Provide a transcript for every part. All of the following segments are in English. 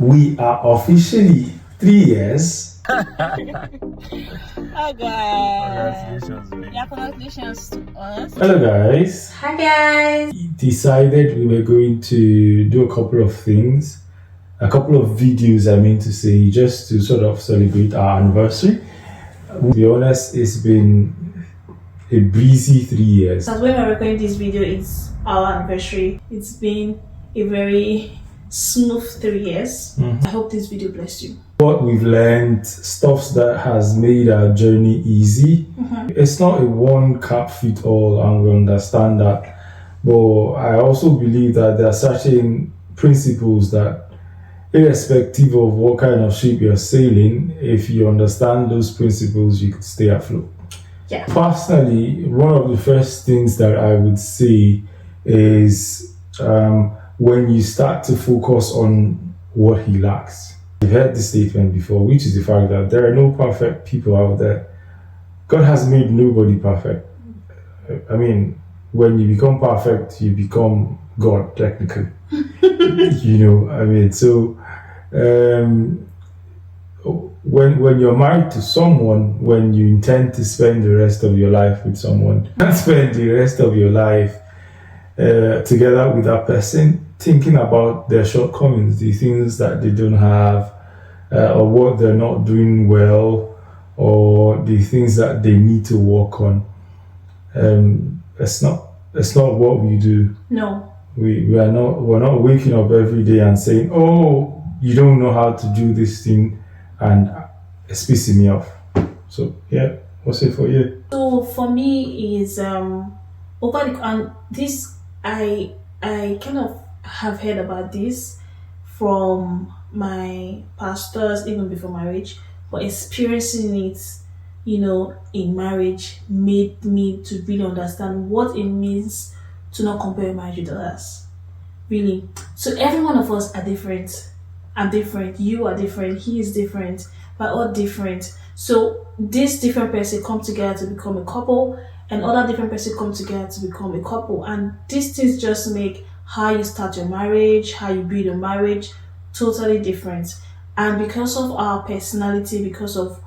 We are officially 3 years. Oh, guys. Congratulations to us. Hello, guys. Hi guys. Decided we were going to do a couple of things, a couple of videos, I mean to say, just to sort of celebrate our anniversary. To be honest, it's been a breezy 3 years. As when we're recording this video, it's our anniversary. It's been a very smooth 3 years. I hope this video blessed you. What we've learned, stuff that has made our journey easy. It's not a one cap fit all, and we understand that. But I also believe that there are certain principles that, irrespective of what kind of ship you're sailing, if you understand those principles, you could stay afloat. Yeah. Personally, one of the first things that I would say is when you start to focus on what he lacks. You've heard this statement before, which is the fact that there are no perfect people out there. God has made nobody perfect. I mean, when you become perfect, you become God, technically. So when you're married to someone, when you intend to spend the rest of your life with someone, and spend the rest of your life together with that person, thinking about their shortcomings, the things that they don't have, or what they're not doing well, or the things that they need to work on. It's not what we do. No. We're not waking up every day and saying, "Oh, you don't know how to do this thing," and it's pissing me off. So yeah, what's it for you? So for me is this I kind of have heard about this from my pastors even before marriage, but experiencing it, in marriage made me to really understand what it means to not compare marriage with others. Really. So every one of us are different. I'm different. You are different. He is different. We're all different. So this different person come together to become a couple, and other different person come together to become a couple. And these things just make how you start your marriage, how you build your marriage, totally different. And because of our personality, because of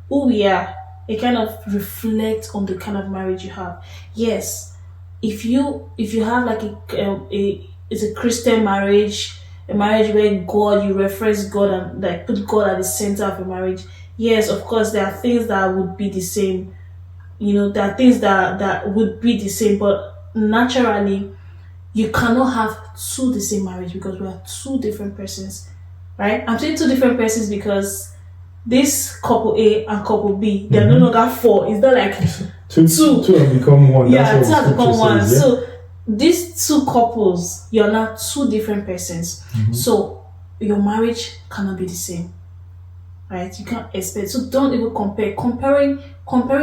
who we are, it kind of reflects on the kind of marriage you have. Yes, if you have like it's a Christian marriage, a marriage where you reference God and like put God at the center of your marriage. Yes, of course, there are things that would be the same. There are things that would be the same, but naturally, you cannot have two the same marriage because we are two different persons, right? I'm saying two different persons because this couple A and couple B, they're no longer four. It's not like Two have become one. Yeah, That's two what have become one. says, yeah? So these two couples, you're now two different persons. So your marriage cannot be the same, right? You can't expect. So don't even compare. Comparing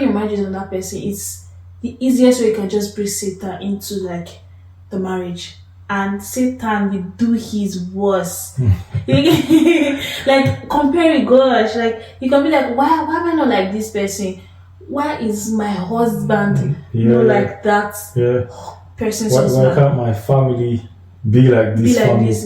your marriage with another person is the easiest way you can just bring Satan into like the marriage, and Satan will do his worst. Like comparing, gosh, like you can be like, why am I not like this person? Why is my husband not like that person's Why husband? can't my family be like this?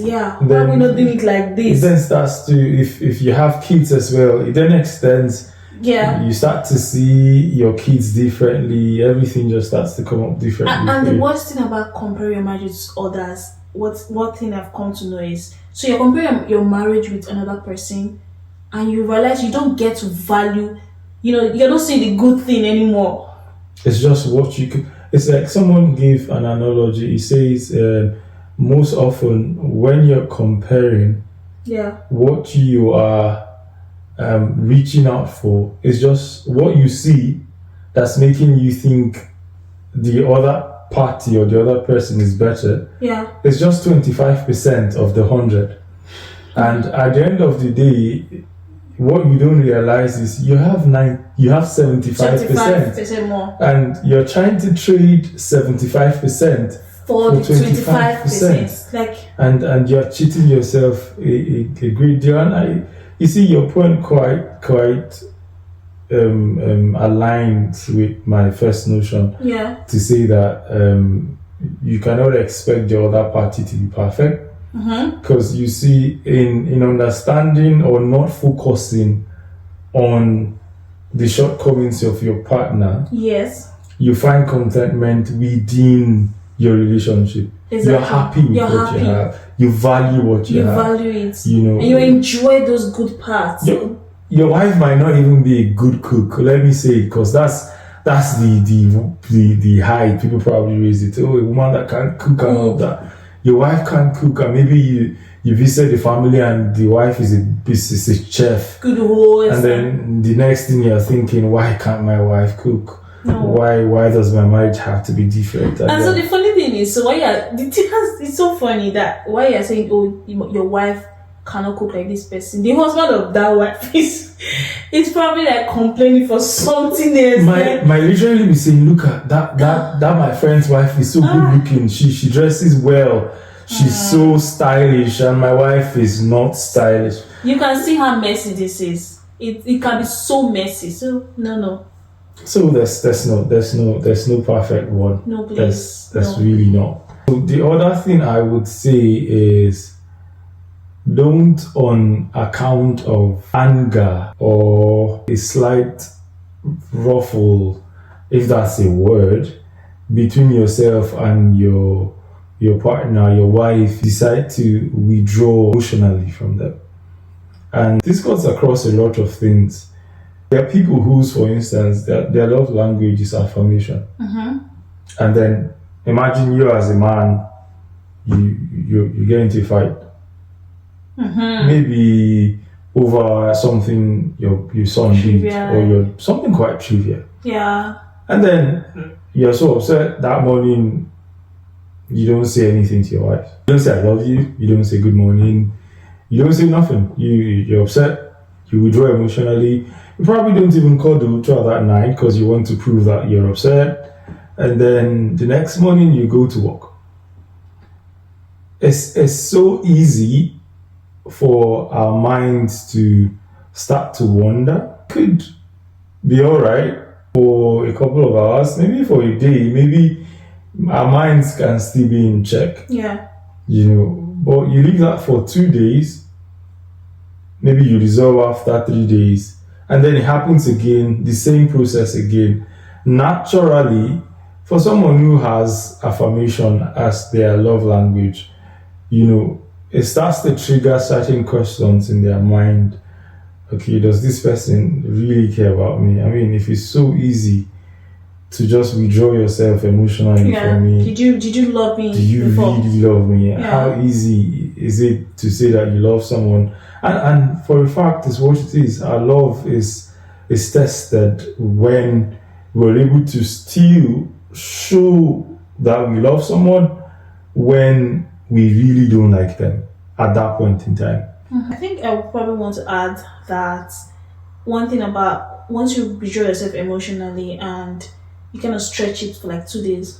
Yeah. Then Why are we not doing it like this? It then starts to, if you have kids as well, it then extends. Yeah. You start to see your kids differently. Everything just starts to come up differently. And the worst thing about comparing your marriage with others, what thing I've come to know is, so you're comparing your marriage with another person, and you realize you don't get to value. You're not seeing the good thing anymore. It's just what you could. It's like someone gave an analogy. He says, most often when you're comparing, what you are reaching out for is just what you see that's making you think the other party or the other person is better. Yeah. It's just 25% of the 100. And at the end of the day, what you don't realize is you have 75% more, and you're trying to trade 75% for 25%. Like, and you're cheating yourself a great deal. And you see your point quite aligned with my first notion. Yeah. To say that you cannot expect the other party to be perfect. Because you see, in understanding or not focusing on the shortcomings of your partner, Yes. you find contentment within your relationship. Exactly. You're happy with You're what happy. you have. You value what you You have. value it. You know, And you enjoy those good parts. your wife might not even be a good cook. Let me say, because that's the height. People probably raise it. Oh, a woman that can't cook and all that. Your wife can't cook, and maybe you visit the family and the wife is a chef. Good host. And then the next thing you're thinking, why can't my wife cook? No. Why does my marriage have to be different? And so the funny thing is, so it's so funny that why you're saying, oh, your wife cannot cook like this person. The husband of that wife is probably like complaining for something else. My literally be saying, look at that my friend's wife is so good looking. She dresses well. She's so stylish, and my wife is not stylish. You can see how messy this is. It can be so messy. So no. So there's no perfect one. No, please. There's really not. So the other thing I would say is, don't, on account of anger or a slight ruffle, if that's a word, between yourself and your partner, your wife, decide to withdraw emotionally from them. And this cuts across a lot of things. There are people whose, for instance, their love language is affirmation. And then imagine you as a man, you get into a fight. Maybe over something your son did, or something quite trivial. Yeah. And then you're so upset that morning, you don't say anything to your wife. You don't say I love you, you don't say good morning, you don't say nothing. You're upset, you withdraw emotionally. You probably don't even cuddle throughout that night because you want to prove that you're upset. And then the next morning you go to work. It's so easy for our minds to start to wonder. Could be alright for a couple of hours, maybe for a day, maybe our minds can still be in check. Yeah. But you leave that for 2 days, maybe you resolve after 3 days, and then it happens again, the same process again. Naturally, for someone who has affirmation as their love language, it starts to trigger certain questions in their mind. Okay, does this person really care about me? I mean, if it's so easy to just withdraw yourself emotionally from me, did you love me? Do you before? really love me? Yeah. How easy is it to say that you love someone? And for a fact, it's what it is. Our love is tested when we're able to still show that we love someone when we really don't like them at that point in time. I think I would probably want to add that one thing about once you withdraw yourself emotionally and you kind of stretch it for like 2 days,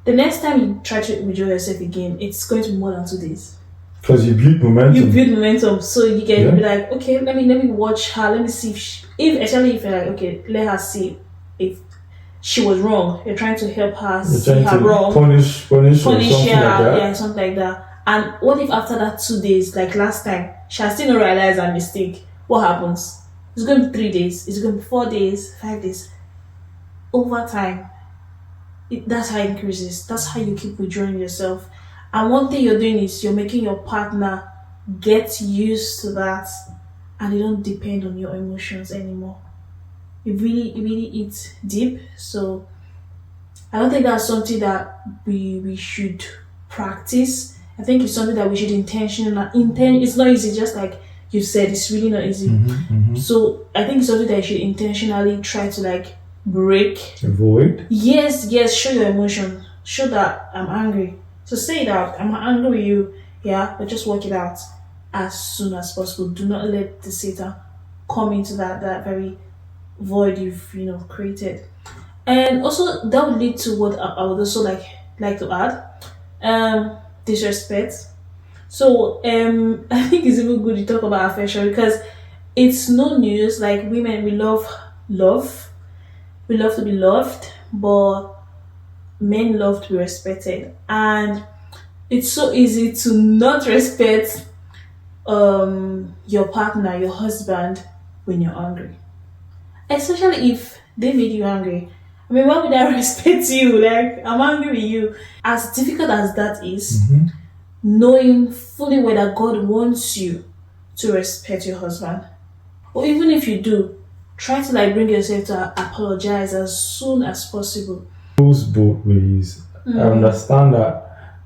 the next time you try to withdraw yourself again, it's going to be more than 2 days. Because you build momentum. You build momentum, so you can be like, okay, let me watch her. Let me see especially if you're like, okay, let her see if she was wrong. You're trying to help her see her wrong. Punish or something like that. Yeah, something like that. And what if after that 2 days, like last time, she has still not realized her mistake? What happens? It's going to be 3 days. It's going to be 4 days, 5 days. Over time, that's how it increases. That's how you keep withdrawing yourself. And one thing you're doing is you're making your partner get used to that, and they don't depend on your emotions anymore. It really eats deep. So I don't think that's something that we should practice. I think it's something that we should it's not easy, just like you said, it's really not easy. So I think it's something that you should intentionally try to like break. Avoid. Yes, show your emotion. Show that I'm angry. So say that I'm angry with you, but just work it out as soon as possible. Do not let the Satan come into that very void you've created. And also that would lead to what I would also like to add. Disrespect. So I think it's even good to talk about affection because it's no news. Like women, we love we love to be loved, but men love to be respected. And it's so easy to not respect your partner, your husband, when you're angry. Especially if they made you angry. I mean, why would I respect you? Like, I'm angry with you. As difficult as that is, knowing fully well that God wants you to respect your husband. Or even if you do, try to like bring yourself to apologize as soon as possible. Goes both ways. I understand that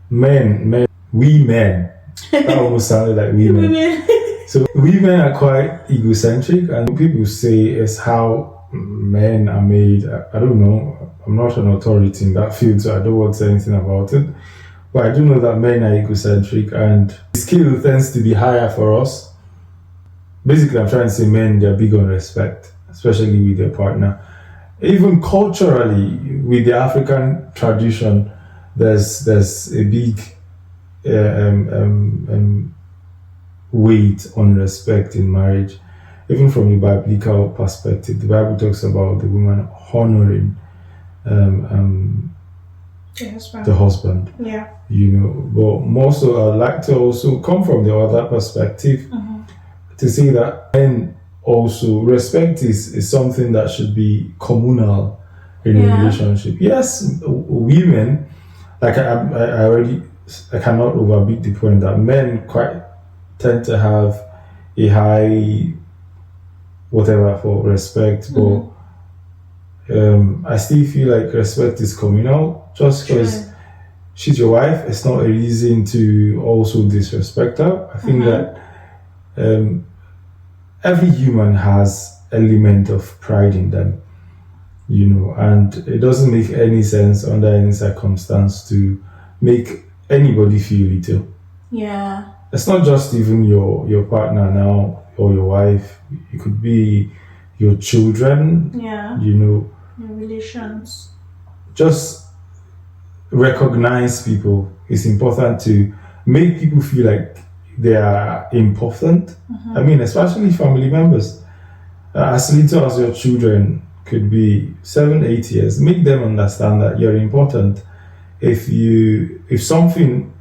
we men, that almost sounded like we men. Women. So women are quite egocentric, and people say it's how men are made. I don't know. I'm not an authority in that field, so I don't want to say anything about it. But I do know that men are egocentric, and the skill tends to be higher for us. Basically, I'm trying to say men, they're big on respect, especially with their partner. Even culturally, with the African tradition, there's a big weight on respect in marriage. Even from the biblical perspective, the Bible talks about the woman honoring the husband. Yeah. But more so, I'd like to also come from the other perspective to say that men also respect is something that should be communal in a relationship. Yes, women, like I cannot overbeat the point that men quite tend to have a high whatever for respect, but I still feel like respect is communal. Just because she's your wife, it's not a reason to also disrespect her. I think that every human has element of pride in them, and it doesn't make any sense under any circumstance to make anybody feel little. Yeah. It's not just even your partner now or your wife. It could be your children. Yeah. Your relations. Just recognize people. It's important to make people feel like they are important. I mean, especially family members. As little as your children could be 7, 8 years, make them understand that you're important. If something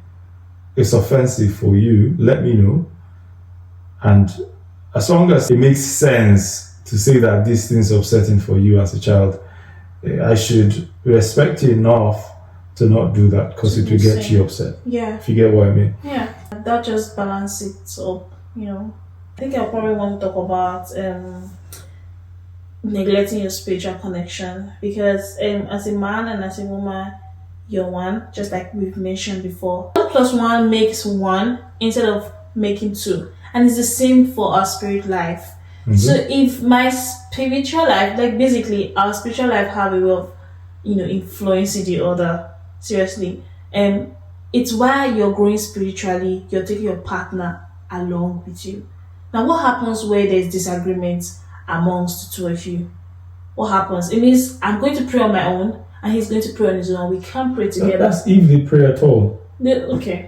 is offensive for you, let me know. And as long as it makes sense to say that this thing is upsetting for you as a child, I should respect you enough to not do that because it will get you upset. Yeah. If you get what I mean. Yeah. That just balances it up, I think I probably want to talk about neglecting your spiritual connection, because as a man and as a woman, you're one, just like we've mentioned before. 1 plus 1 makes 1 instead of making 2. And it's the same for our spirit life. So if my spiritual life, like basically our spiritual life have a way of, influencing the other. Seriously. It's why you're growing spiritually, you're taking your partner along with you. Now what happens where there's disagreement amongst the two of you? What happens? It means I'm going to pray on my own and he's going to pray on his own. We can't pray together. That's if they pray at all. Okay.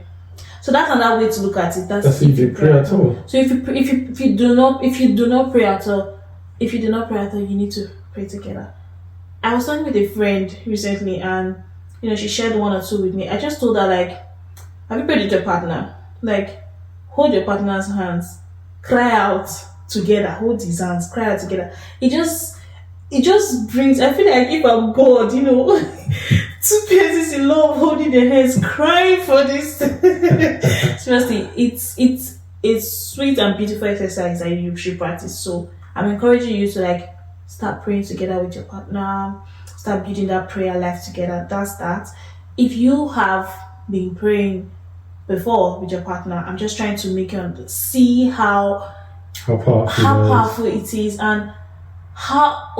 So that's another way to look at it. That's if they pray at all. So if you do not pray at all, you need to pray together. I was talking with a friend recently, and she shared 1 or 2 with me. I just told her, like, have you prayed with your partner? Like, hold your partner's hands, cry out together, hold his hands, cry out together. It just brings, I feel like if I'm God, 2 persons in love holding their hands, crying for this. Seriously, it's sweet and beautiful exercise that you should practice. So I'm encouraging you to like start praying together with your partner, start building that prayer life together. That's that. If you have been praying before with your partner, I'm just trying to make you see how powerful it is, and how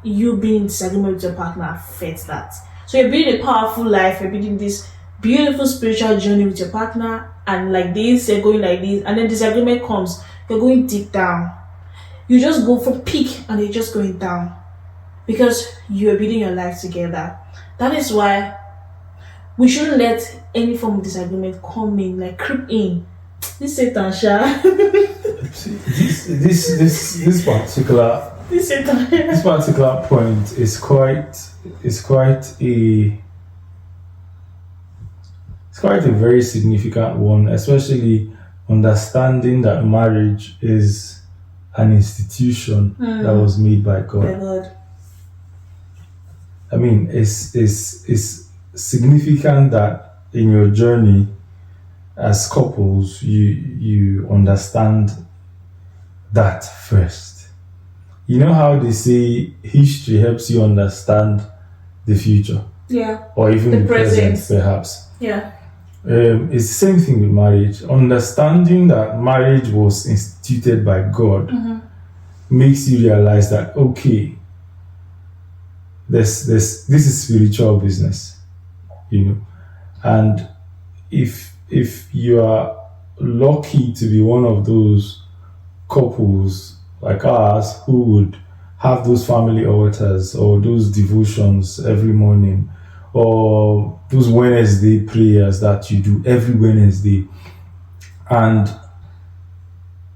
you being in disagreement with your partner affects that. So you're building a powerful life, you're building this beautiful spiritual journey with your partner, and like this, you're going like this, and then disagreement comes, you're going deep down. You just go from peak and you're just going down because you're building your life together. That is why we shouldn't let any form of disagreement come in, like creep in. This Satan, this particular point is quite quite a very significant one, especially understanding that marriage is an institution that was made by My God. God. I mean, it's significant that in your journey as couples, you understand that first. You know how they say history helps you understand the future, Yeah. or even The the present, present. perhaps. Yeah. It's the same thing with marriage. Understanding that marriage was instituted by God makes you realize that, okay, this is spiritual business, you know. And if you are lucky to be one of those couples like ours who would have those family altars or those devotions every morning, or those Wednesday prayers that you do every Wednesday, and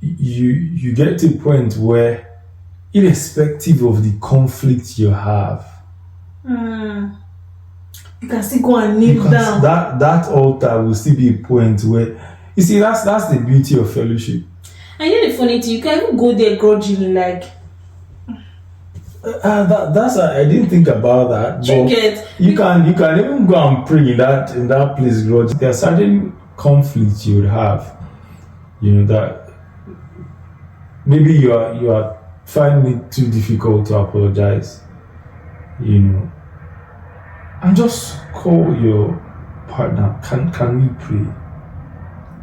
you get to a point where, irrespective of the conflict you have, You can still go and kneel down. that altar will still be a point where, you see, that's the beauty of fellowship. And you know the funny thing, you can even go there grudgingly, like, I didn't think about that. you But get. you can even go and pray in that place, grudge. There are certain conflicts you would have, you know, that maybe you are finding it too difficult to apologize, you know, and just call your partner. Can we pray?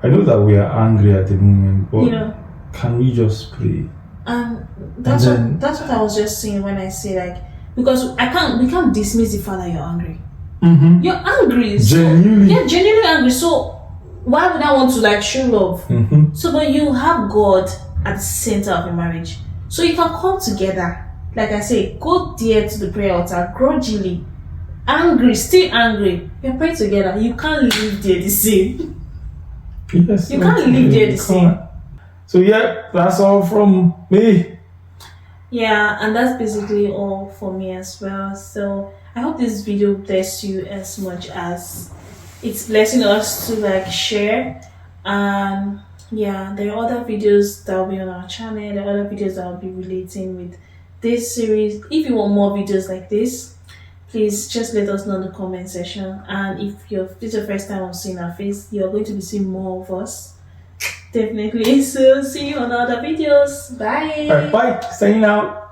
I know that we are angry at the moment, but Yeah. can we just pray? And that's And what I was just saying when I say, like, because we can't dismiss the fact that you're angry. Mm-hmm. You're angry. So, Genuinely. yeah, genuinely angry. So why would I want to like show love? Mm-hmm. So, but you have God at the center of your marriage, so you can come together. Like I say, go there to the prayer altar grudgingly, angry, still angry. You're praying together. You can't live there the same. Yes, You can't live there the same. So yeah, that's all from me. Yeah, and that's basically all for me as well. So I hope this video bless you as much as it's blessing us to like share. And yeah, there are other videos that will be on our channel. There are other videos that will be relating with this series. If you want more videos like this, please just let us know in the comment section. And if this is your first time of seeing our face, you're going to be seeing more of us. Definitely. So see you on other videos. Bye. All right, bye. Signing out.